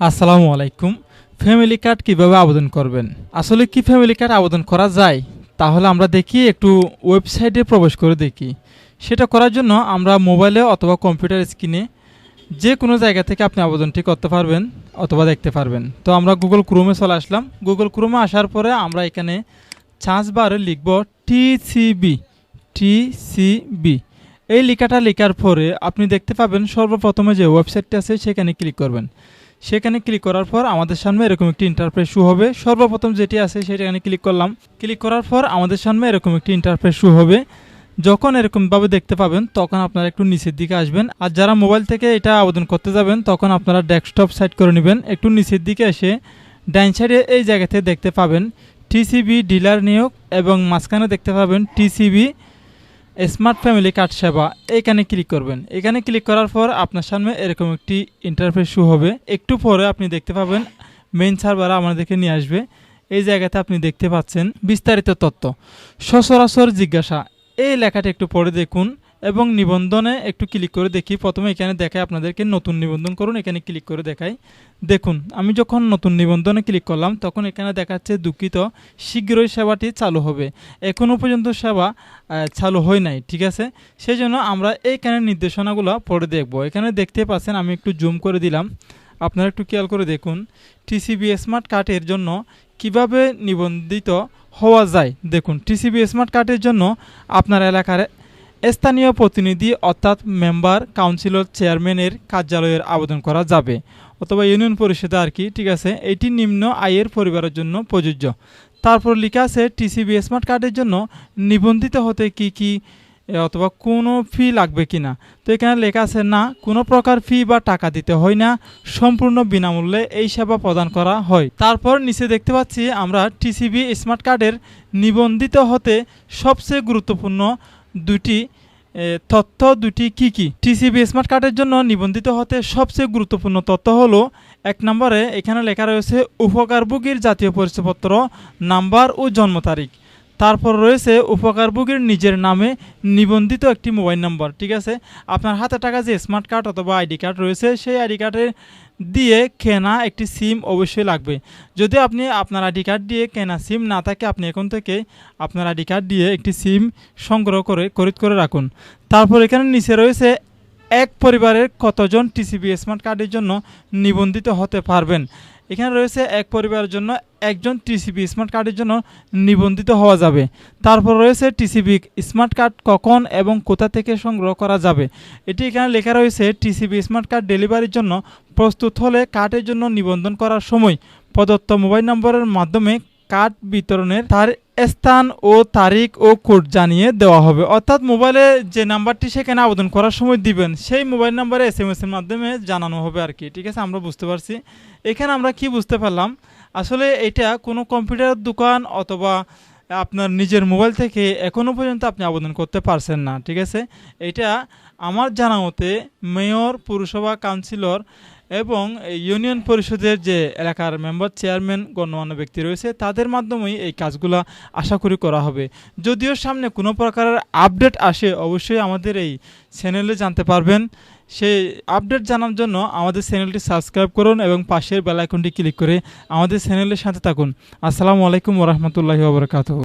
আসসালামু আলাইকুম। Family card কিভাবে আবেদন করবেন? আসলে কি ফ্যামিলি কার্ড আবেদন করা যায়? তাহলে আমরা দেখি একটু ওয়েবসাইটে প্রবেশ করে দেখি। সেটা করার জন্য আমরা মোবাইলে অথবা কম্পিউটার স্ক্রিনে যে কোনো জায়গা থেকে আপনি আবেদনটি করতে পারবেন অথবা দেখতে পারবেন। তো আমরা গুগল ক্রোমে চলে আসলাম। গুগল ক্রোমে আসার পরে আমরা এখানে সার্চ বারে লিখব টিসিবি। এই লেখাটা লেখার পরে আপনি দেখতে পাবেন সর্বপ্রথমে যে ওয়েবসাইটটি আছে সেখানে ক্লিক করবেন। সেখানে ক্লিক করার পর আমাদের সামনে এরকম একটি ইন্টারফেস শো হবে। সর্বপ্রথম যেটি আছে সেখানে ক্লিক করলাম। ক্লিক করার পর আমাদের সামনে এরকম একটি ইন্টারফেস শো হবে। যখন এরকমভাবে দেখতে পাবেন তখন আপনারা একটু নিচের দিকে আসবেন। আর যারা মোবাইল থেকে এটা আবেদন করতে যাবেন তখন আপনারা ডেস্কটপ সাইড করে নেবেন। একটু নিচের দিকে এসে ডাইন সাইডে এই জায়গাতে দেখতে পাবেন টিসিবি ডিলার নিয়োগ এবং মাঝখানে দেখতে পাবেন টিসিবি স্মার্ট ফ্যামিলি কার্ড সেবা। এখানে ক্লিক করবেন। এখানে ক্লিক করার পর আপনার সামনে এরকম একটি ইন্টারফেস শো হবে। একটু পরে আপনি দেখতে পাবেন মেইন সার্ভার আমাদেরকে নিয়ে আসবে। এই জায়গাতে আপনি দেখতে পাচ্ছেন বিস্তারিত তথ্য, সচরাচর জিজ্ঞাসা। এই লেখাটা একটু পরে দেখুন এবং নিবন্ধনে একটু ক্লিক করে দেখি। প্রথমে এখানে দেখায় আপনাদেরকে নতুন নিবন্ধন করুন। এখানে ক্লিক করে দেখাই। দেখুন আমি যখন নতুন নিবন্ধনে ক্লিক করলাম তখন এখানে দেখাচ্ছে দুঃখিত, শীঘ্রই সেবাটি চালু হবে। এখনও পর্যন্ত সেবা চালু হয় নাই, ঠিক আছে। সেই জন্য আমরা এইখানে নির্দেশনাগুলো পড়ে দেখব। এখানে দেখতে পাচ্ছেন, আমি একটু জুম করে দিলাম, আপনারা একটু খেয়াল করে দেখুন টিসিবি স্মার্ট কার্ডের জন্য কিভাবে নিবন্ধিত হওয়া যায়। দেখুন টিসিবি স্মার্ট কার্ডের জন্য আপনার এলাকার স্থানীয় প্রতিনিধি অর্থাৎ মেম্বার, কাউন্সিলর, চেয়ারম্যানের কার্যালয়ের আবেদন করা যাবে অথবা ইউনিয়ন পরিষদে আর কি, ঠিক আছে। এটি নিম্ন আয়ের পরিবারের জন্য প্রযোজ্য। তারপর লেখা আছে টিসিবি স্মার্ট কার্ডের জন্য নিবন্ধিত হতে কি অথবা কোনো ফি লাগবে কিনা। তো এখানে লেখা আছে না, কোনো প্রকার ফি বা টাকা দিতে হয় না, সম্পূর্ণ বিনামূল্যে এই সেবা প্রদান করা হয়। তারপর নিচে দেখতে পাচ্ছি আমরা টিসিবি স্মার্ট কার্ডের নিবন্ধিত হতে সবচেয়ে গুরুত্বপূর্ণ দুটি দুটি কি টিসিবি স্মার্ট কার্ডের জন্য নিবন্ধিত হতে সবচেয়ে গুরুত্বপূর্ণ তথ্য হলো, এক নম্বরে এখানে লেখা রয়েছে উপকারভোগীর জাতীয় পরিচয়পত্র নাম্বার ও জন্ম তারিখ। তারপর রয়েছে উপকারভোগীর নিজের নামে নিবন্ধিত একটি মোবাইল নম্বর, ঠিক আছে। আপনার হাতে টাকা যে স্মার্ট কার্ড অথবা আইডি কার্ড রয়েছে সেই আইডি কার্ডের দিয়ে কেনা একটি সিম অবশ্যই লাগবে। যদি আপনি আপনার আইডি কার্ড দিয়ে কেনা সিম না থাকে, আপনি এখন থেকে আপনার আইডি কার্ড দিয়ে একটি সিম সংগ্রহ করে খরিদ করে রাখুন। তারপর এখানে নিচে রয়েছে এক পরিবারের কতজন টিসিবি স্মার্ট কার্ডের জন্য নিবন্ধিত হতে পারবেন। এখানে রয়েছে এক পরিবারের জন্য একজন টিসিবি স্মার্ট কার্ডের জন্য নিবন্ধিত হওয়া যাবে। তারপর রয়েছে টিসিবি স্মার্ট কার্ড কখন এবং কোথা থেকে সংগ্রহ করা যাবে। এটি এখানে লেখা রয়েছে টিসিবি স্মার্ট কার্ড ডেলিভারির জন্য প্রস্তুত হলে কার্ডের জন্য নিবন্ধন করার সময় প্রদত্ত মোবাইল নম্বরের মাধ্যমে কার্ড বিতরণের তার স্থান ও তারিখ ও কোড জানিয়ে দেওয়া হবে। অর্থাৎ মোবাইলে যে নাম্বারটি সেখানে আবেদন করার সময় দিবেন সেই মোবাইল নাম্বারে SMS এর মাধ্যমে জানানো হবে আর কি, ঠিক আছে। আমরা বুঝতে পারছি। এখানে আমরা কি বুঝতে পারলাম, আসলে এটা কোনো কম্পিউটার দোকান অথবা আপনার নিজের মোবাইল থেকে এখনও পর্যন্ত আপনি আবেদন করতে পারছেন না, ঠিক আছে। এটা আমার জানা মতে মেয়র, পৌরসভা, কাউন্সিলর এবং ইউনিয়ন পরিষদের যে এলাকার মেম্বার, চেয়ারম্যান, গণ্যমান্য ব্যক্তি রয়েছে তাদের মাধ্যমেই এই কাজগুলো আশা করি করা হবে। যদিও সামনে কোনো প্রকারের আপডেট আসে অবশ্যই আমাদের এই চ্যানেলে জানতে পারবেন। সেই আপডেট জানার জন্য আমাদের চ্যানেলটি সাবস্ক্রাইব করুন এবং পাশের বেল আইকনটি ক্লিক করে আমাদের চ্যানেলের সাথে থাকুন। আসসালামু আলাইকুম ওয়া রাহমাতুল্লাহি ওয়া বারাকাতুহু।